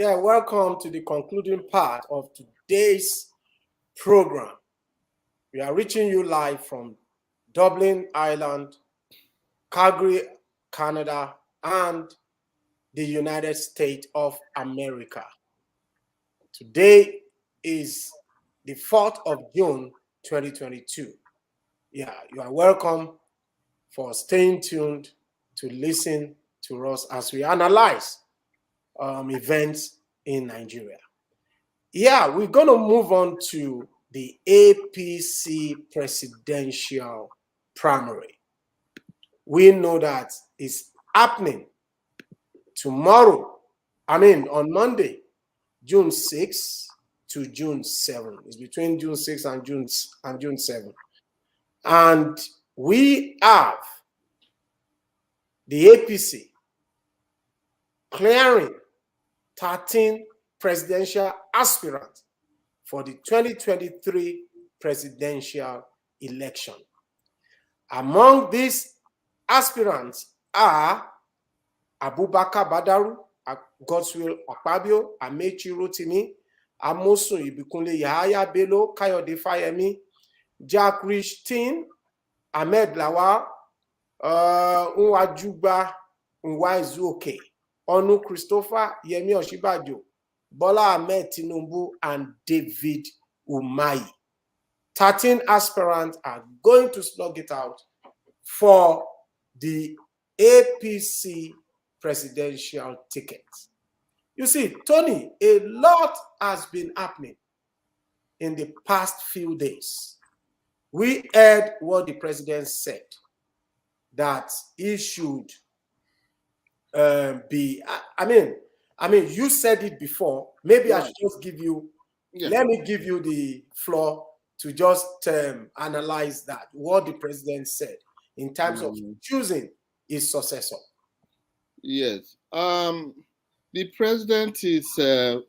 Yeah, welcome to the concluding part of today's program. We are reaching you live from Dublin, Ireland, Calgary, Canada, and the United States of America. Today is the 4th of June, 2022. Yeah, you are welcome for staying tuned to listen to us as we analyze events in Nigeria. Yeah, we're going to move on to the APC presidential primary. We know that it's happening tomorrow. On Monday, June 6th to June 7th. It's between June 6th and June 7th. And we have the APC clearing 13 presidential aspirants for the 2023 presidential election. Among these aspirants are Abubakar Badaru, Godswill Akpabio, Amechi Rotimi, Amosun Ibikunle Yahaya Bello, Kayode Fayemi, Jack Richtin, Ahmed Lawal, Nwajuba Nwaezuoke, Onu Christopher, Yemi Oshibajo, Bola Ahmed Tinubu, and David Umahi. 13 aspirants are going to slug it out for the APC presidential ticket. You see, Tony, a lot has been happening in the past few days. We heard what the president said, that he should be, you said it before. Maybe I should just give you, let me give you the floor to just analyze that, what the president said in terms of choosing his successor. Yes. The president is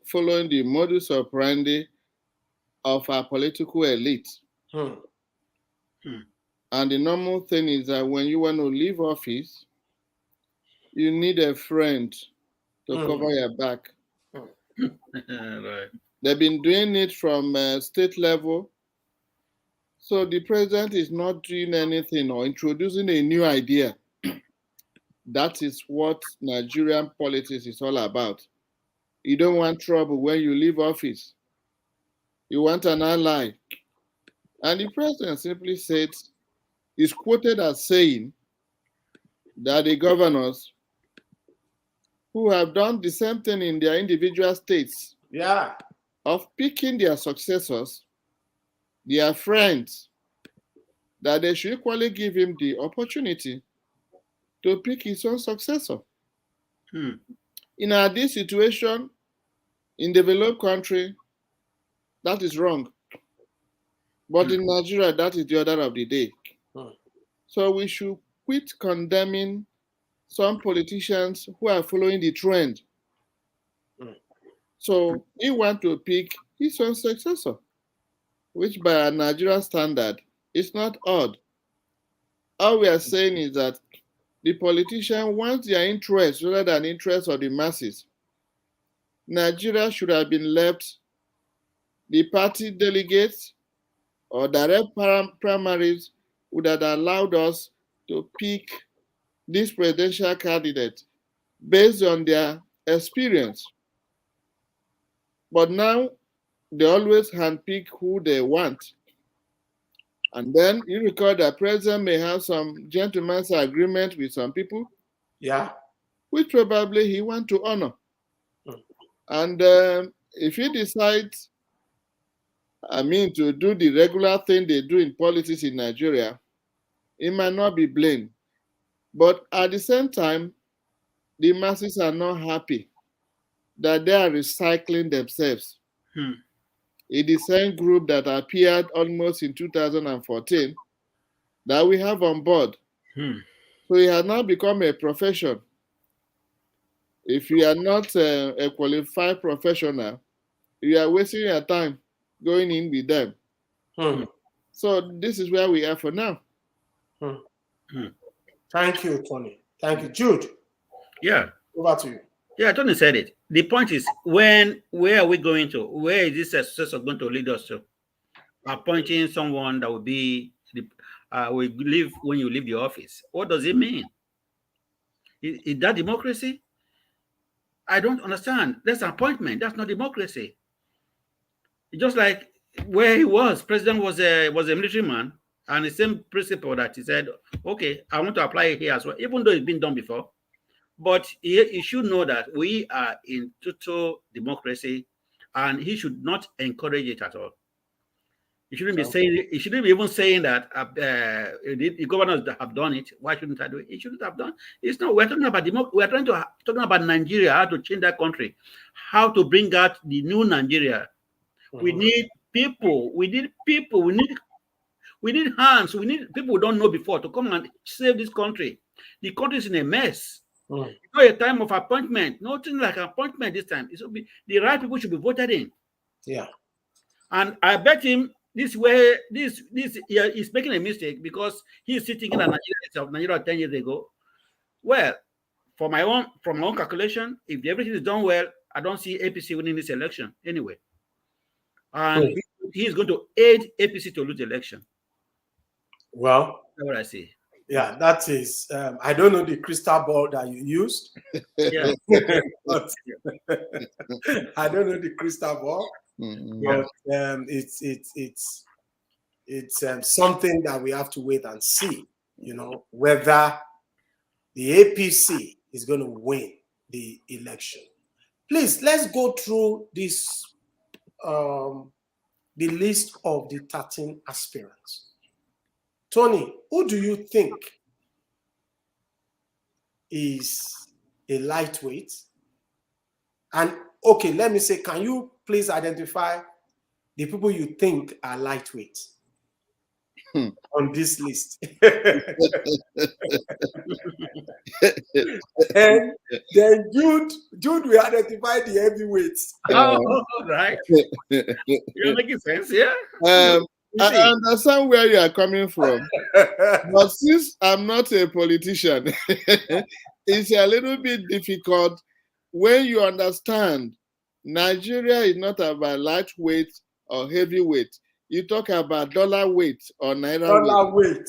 following the modus operandi of our political elite. And the normal thing is that when you want to leave office, you need a friend to cover your back. Right. They've been doing it from state level. So the president is not doing anything or introducing a new idea. That is what Nigerian politics is all about. You don't want trouble when you leave office. You want an ally. And the president simply said, is quoted as saying that the governors who have done the same thing in their individual states, of picking their successors, their friends, that they should equally give him the opportunity to pick his own successor. In this situation, in developed country, that is wrong. But in Nigeria, that is the order of the day. So we should quit condemning some politicians who are following the trend. So he wants to pick his own successor, which by a Nigerian standard is not odd. All we are saying is that the politician wants their interest rather than interest of the masses. Nigeria should have been left the party delegates or direct primaries would have allowed us to pick this presidential candidate based on their experience. But now they always handpick who they want. And then you recall that president may have some gentleman's agreement with some people, which probably he wants to honor. And if he decides, to do the regular thing they do in politics in Nigeria, he might not be blamed. But at the same time, the masses are not happy that they are recycling themselves. In the same group that appeared almost in 2014 that we have on board. So it has now become a profession. If you are not a qualified professional, you are wasting your time going in with them. So this is where we are for now. Thank you, Tony. Thank you. Jude. Yeah. Over to you. Yeah, Tony said it. The point is, where are we going to? Where is this successor going to lead us to? Appointing someone that will be will leave when you leave the office. What does it mean? Is that democracy? I don't understand. That's an appointment. That's not democracy. It's just like where he was, president was a military man, and the same principle that he said, okay, I want to apply it here as well, even though it's been done before. But he should know that we are in total democracy, and he should not encourage it at all. He shouldn't be saying. He shouldn't be even saying that the governors that have done it. Why shouldn't I do it? He shouldn't have done. It's not. We're talking about we're talking about Nigeria. How to change that country, how to bring out the new Nigeria. We need people. We need people. We need hands. We need people who don't know before to come and save this country. The country is in a mess. It's not a time of appointment. Nothing like appointment this time. It should be the right people should be voted in. Yeah. And I bet him this way, he's making a mistake because he's sitting in Nigeria 10 years ago. Well, from my own calculation, if everything is done well, I don't see APC winning this election anyway. And he's going to aid APC to lose the election. Well, that's what I say. Yeah, that is. I don't know the crystal ball that you used. Yeah. But I don't know the crystal ball. But it's something that we have to wait and see. You know, whether the APC is going to win the election. Please, let's go through this. The list of the 13 aspirants. Tony, who do you think is a lightweight? And okay, let me say, can you please identify the people you think are lightweight on this list? And then Jude will identify the heavyweights. Oh, right. You're making sense, yeah? I understand where you are coming from, but since I'm not a politician, it's a little bit difficult when you understand Nigeria is not about lightweight or heavyweight. You talk about dollar weight or naira weight.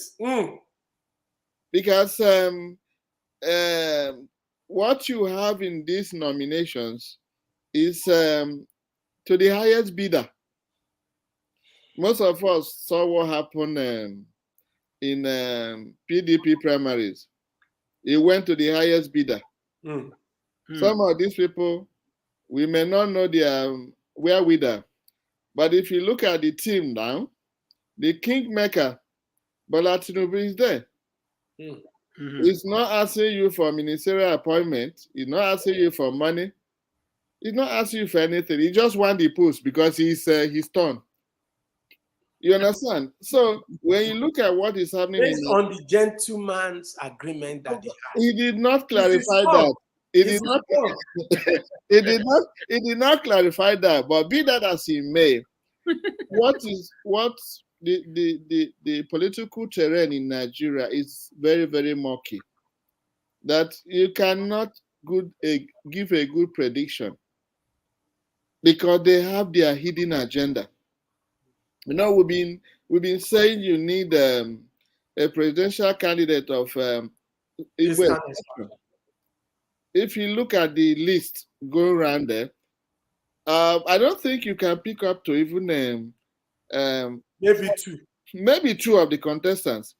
Because what you have in these nominations is to the highest bidder. Most of us saw what happened in PDP primaries. It went to the highest bidder. Some of these people, we may not know their wherewithal, but if you look at the team now, the kingmaker, Bola Tinubu, is there. He's not asking you for ministerial appointment. He's not asking you for money. He's not asking you for anything. He just wants the post because he's his turn. You understand? So when you look at what is happening, based on the gentleman's agreement that he did not clarify that. He did not. He did not clarify that. But be that as he may, what the political terrain in Nigeria is very, very murky. That you cannot give a good prediction because they have their hidden agenda. You know, we've been saying you need a presidential candidate of if you look at the list go around there, I don't think you can pick up to even maybe two of the contestants,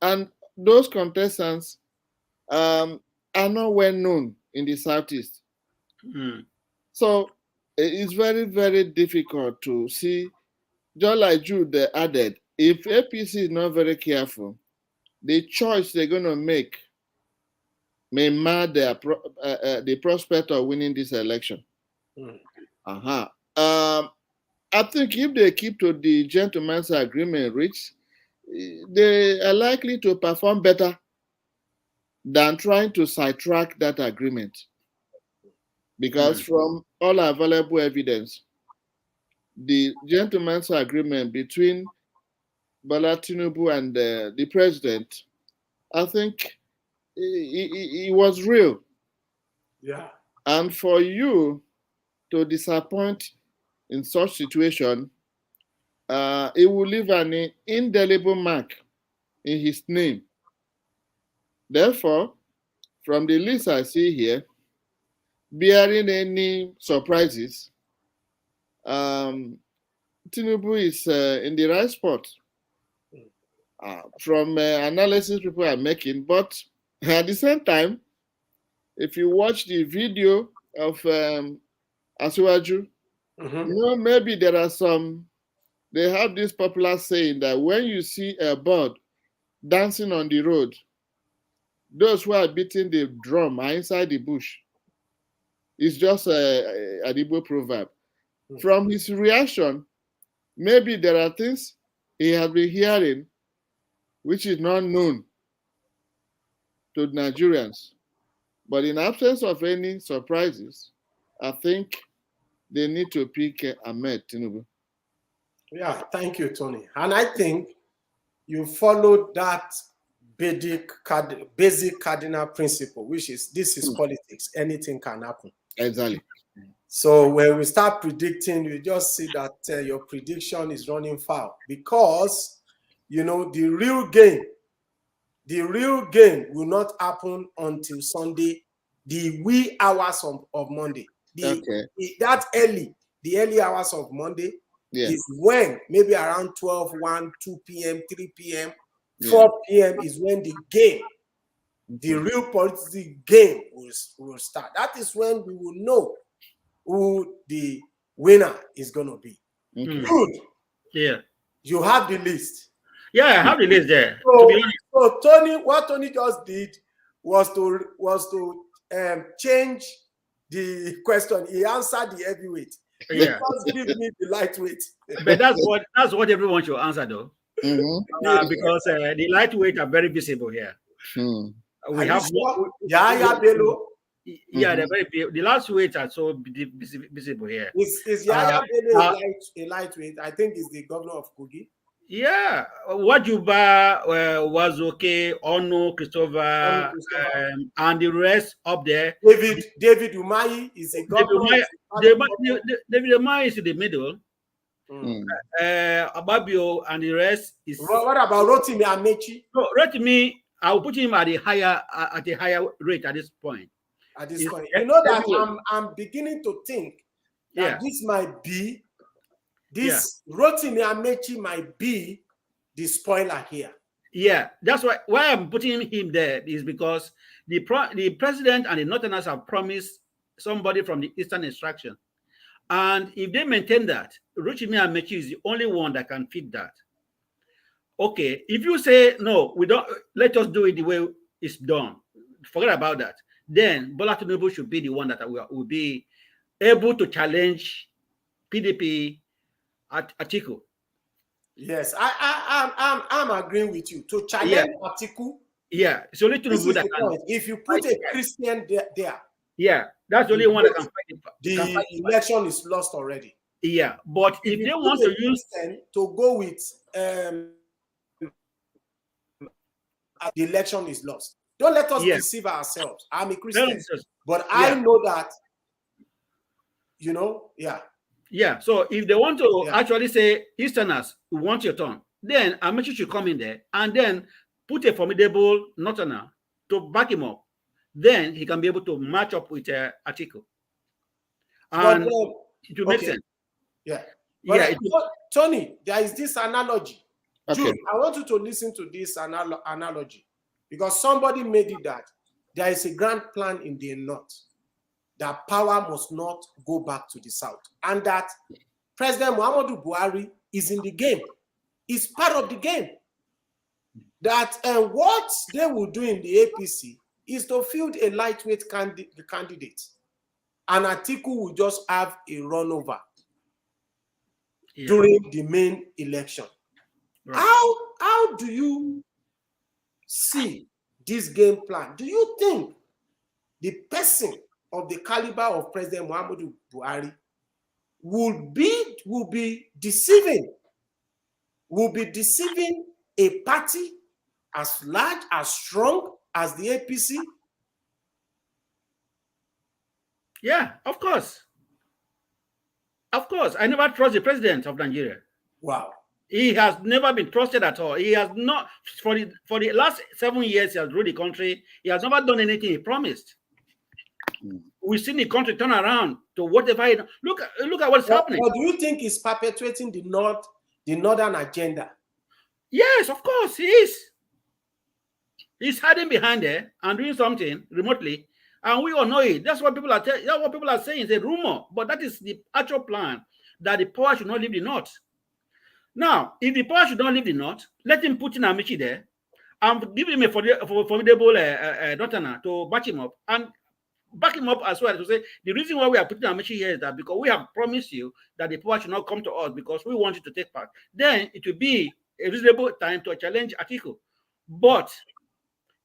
and those contestants are not well known in the Southeast. So it's very, very difficult to see. Just like Jude added, if APC is not very careful, the choice they're going to make may mar the prospect of winning this election. I think if they keep to the gentleman's agreement reached, they are likely to perform better than trying to sidetrack that agreement. Because from all available evidence, the gentleman's agreement between Bola Tinubu and the president, I think it was real. Yeah. And for you to disappoint in such situation, it will leave an indelible mark in his name. Therefore, from the list I see here, bearing any surprises, Tinubu is in the right spot from analysis people are making. But at the same time, if you watch the video of Asiwaju, maybe there are they have this popular saying that when you see a bird dancing on the road, those who are beating the drum are inside the bush. It's just an Igbo proverb. From his reaction, maybe there are things he has been hearing which is not known to Nigerians. But in absence of any surprises, I think they need to pick Ahmed Tinubu. Yeah, thank you, Tony. And I think you followed that basic cardinal principle, which is this is politics. Anything can happen. Exactly. So when we start predicting, you just see that your prediction is running foul because, you know, the real game will not happen until Sunday, the wee hours of Monday. The early hours of Monday is when maybe around 12, 1, 2 p.m., 3 p.m., 4 p.m. is when the game, the real political game will start. That is when we will know who the winner is going to be. Good. Yeah. You have the list. Yeah, I have the list there. So Tony, what Tony just did was to change the question. He answered the heavyweight. Yeah. Just give me the lightweight. But that's what everyone should answer though. Because the lightweight are very visible here. We have Yaya Bello. Yeah, they're very the last weights are so visible here. Is Yaya Bello a lightweight? I think he's the governor of Kogi. Yeah, Wajuba was okay. Ono, Christopher, and the rest up there. David Umahi is a governor. David Umahi is in the middle. Ababio and the rest is. What about Rotimi Amechi? So Rotimi, I will put him at a higher rate at this point. At this point, you know that I'm beginning to think that this might be Rotimi Amechi might be the spoiler here. Yeah, that's why I'm putting him there is because the president and the Northerners have promised somebody from the Eastern Extraction, and if they maintain that, Rotimi Amechi is the only one that can fit that. Okay, if you say no, we don't, let us do it the way it's done. Forget about that. Then Bola Tinubu should be the one that will be able to challenge PDP at Atiku. Yes, I'm agreeing with you. To challenge Atiku. Yeah, it's only Tinubu that can. If you put a Christian there. Yeah, that's the only one that can fight it. The election is lost already. Yeah, but if they want to use to go with the election is lost. Don't let us deceive ourselves. I'm a Christian, but I know that, you know, Yeah, so if they want to actually say, Easterners, we want your turn, then Amechi should come in there and then put a formidable Northerner to back him up. Then he can be able to match up with Atiku. And it will make sense. Yeah. But Tony, there is this analogy. Okay. Jude, I want you to listen to this analogy. Because somebody made it that there is a grand plan in the north that power must not go back to the south. And that President Muhammadu Buhari is in the game. Is part of the game. That what they will do in the APC is to field a lightweight candidate. And Atiku will just have a runover during the main election. Right. How do you see this game plan? Do you think the person of the caliber of President Muhammadu Buhari will be deceiving a party as large, as strong as the APC? Yeah, of course. Of course. I never trust the president of Nigeria. Wow. He has never been trusted at all. He has not, for the last 7 years he has ruled the country, he has never done anything he promised. We've seen the country turn around to whatever. Look at what's happening. But do you think he's perpetuating the northern agenda? Yes, of course he is. He's hiding behind there and doing something remotely, and we all know it. That's what people are. That's what people are saying. It's a rumor, but that is the actual plan, that the power should not leave the north. Now, if the power should not leave the north, let him put in Amici there and give him a formidable Northerner to back him up, and back him up as well to say the reason why we are putting Amici here is that because we have promised you that the power should not come to us because we want you to take part. Then it will be a reasonable time to challenge Atiku. But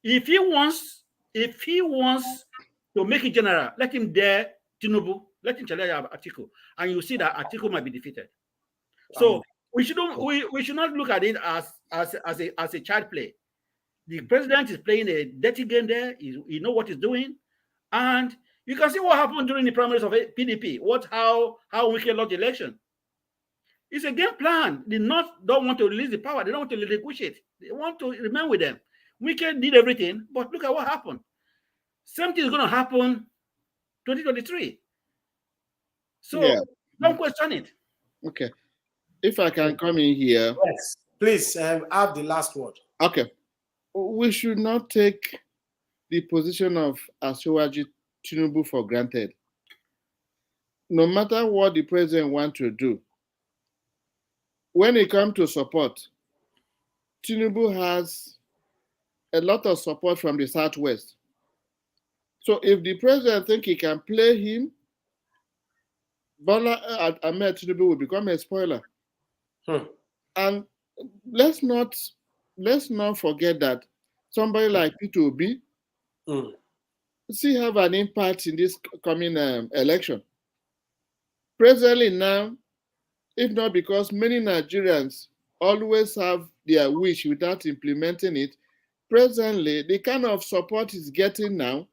if he wants to make it general, let him dare Tinubu, let him challenge Atiku, and you see that Atiku might be defeated. So we should not look at it as a child play. The president is playing a dirty game there. He knows what he's doing, and you can see what happened during the primaries of PDP. How Wike lost the election. It's a game plan. The North don't want to release the power. They don't want to relinquish it. They want to remain with them. Wike did everything, but look at what happened. Same thing is going to happen 2023. So don't question it. Okay. If I can come in here. Yes, please have the last word. Okay. We should not take the position of Asiwaju Tinubu for granted. No matter what the president wants to do, when it comes to support, Tinubu has a lot of support from the Southwest. So if the president thinks he can play him, Bola Ahmed Tinubu will become a spoiler. And let's not forget that somebody like Peter Obi still have an impact in this coming election. Presently now, if not because many Nigerians always have their wish without implementing it, presently the kind of support he's getting now,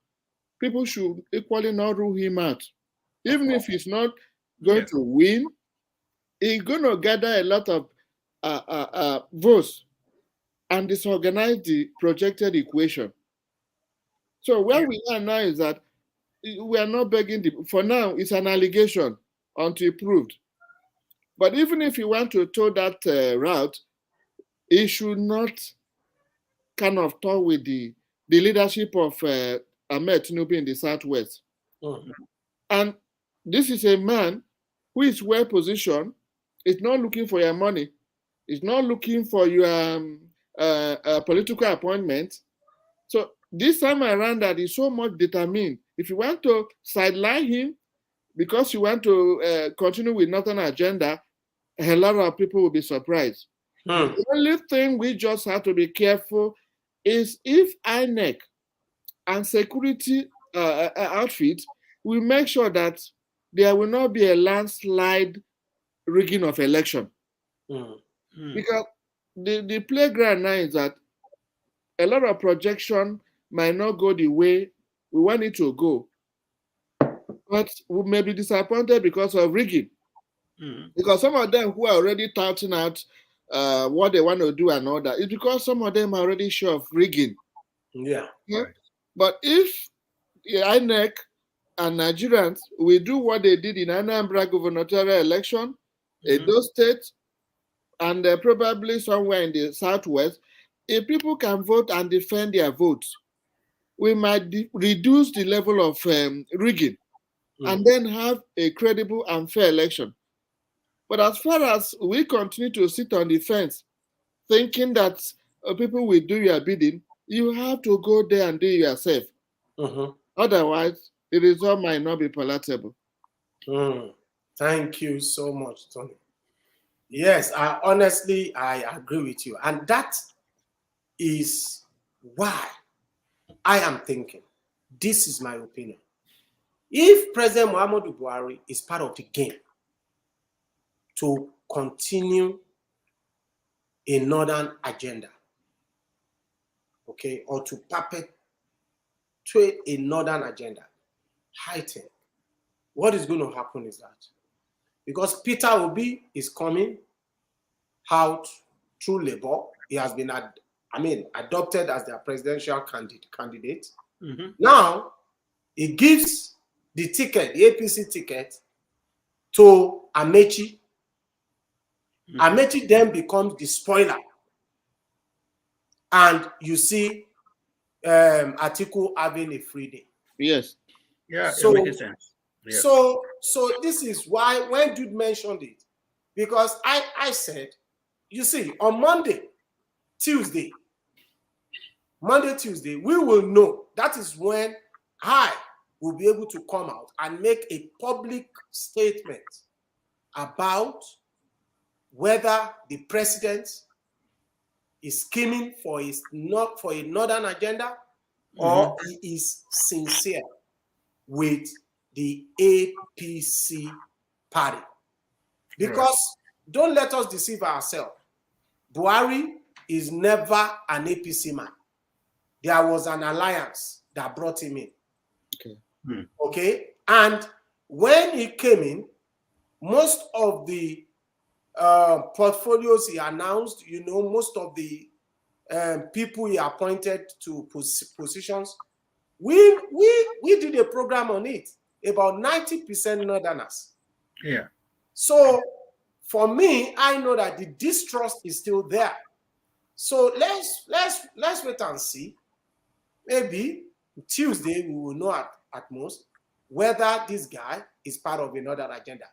people should equally not rule him out. Even if he's not going to win, he's going to gather a lot of votes and disorganize the projected equation. So where we are now is that we are not begging for now, it's an allegation until proved. But even if you want to toe that route, it should not kind of talk with the leadership of Ahmed Tinubu in the Southwest. And this is a man who is well positioned. He's not looking for your money. He's not looking for your political appointment. So this time around, that is so much determined. If you want to sideline him because you want to continue with Northern agenda, a lot of people will be surprised. The only thing we just have to be careful is if INEC and security outfit will make sure that there will not be a landslide rigging of election. Because the playground now is that a lot of projection might not go the way we want it to go. But we may be disappointed because of rigging. Because some of them who are already touting out what they want to do and all that, it's because some of them are already sure of rigging. Yeah. But if INEC and Nigerians will do what they did in Anambra gubernatorial election, Edo State, and probably somewhere in the Southwest, if people can vote and defend their votes, we might reduce the level of rigging and then have a credible and fair election. But as far as we continue to sit on the fence, thinking that people will do your bidding, you have to go there and do it yourself. Otherwise, the result might not be palatable. Thank you so much, Tony. Yes, I agree with you. And that is why I am thinking, this is my opinion. If President Muhammadu Buhari is part of the game to continue a northern agenda, or to perpetuate a northern agenda, I think what is going to happen is that because Peter Obi is coming out through Labour, he has been adopted as their presidential candidate. Mm-hmm. Now, he gives the ticket, the APC ticket, to Amechi. Mm-hmm. Amechi then becomes the spoiler. And you see Atiku having a free day. Yes. Yeah, so, it makes sense. Yes. So this is why when Jude mentioned it, because I said, you see, on Monday, Tuesday, we will know. That is when I will be able to come out and make a public statement about whether the president is scheming for a northern agenda, or he is sincere with the APC party. Because don't let us deceive ourselves. Buhari is never an APC man. There was an alliance that brought him in. Okay. Okay? And when he came in, most of the portfolios he announced, most of the people he appointed to positions, we did a program on it, about 90% Northerners. Yeah. So for me, I know that the distrust is still there. So let's wait and see. Maybe Tuesday we will know at most whether this guy is part of another agenda.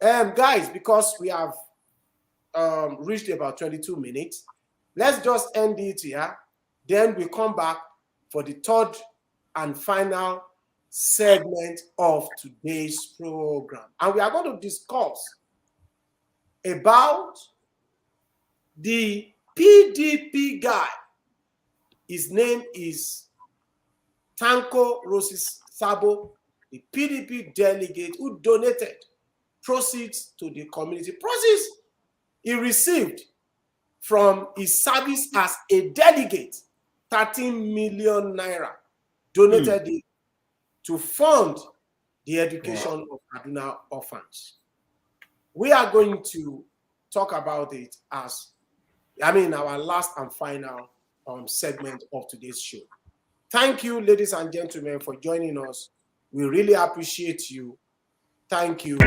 Guys, because we have reached about 22 minutes, let's just end it here. Then we come back for the third and final segment of today's program. And we are going to discuss about the PDP guy. His name is Tanko Rossi Sabo, the PDP delegate who donated proceeds to the community. Proceeds he received from his service as a delegate, 13 million naira, donated it to fund the education of Kaduna orphans. We are going to talk about it as, our last and final segment of today's show. Thank you, ladies and gentlemen, for joining us. We really appreciate you. Thank you.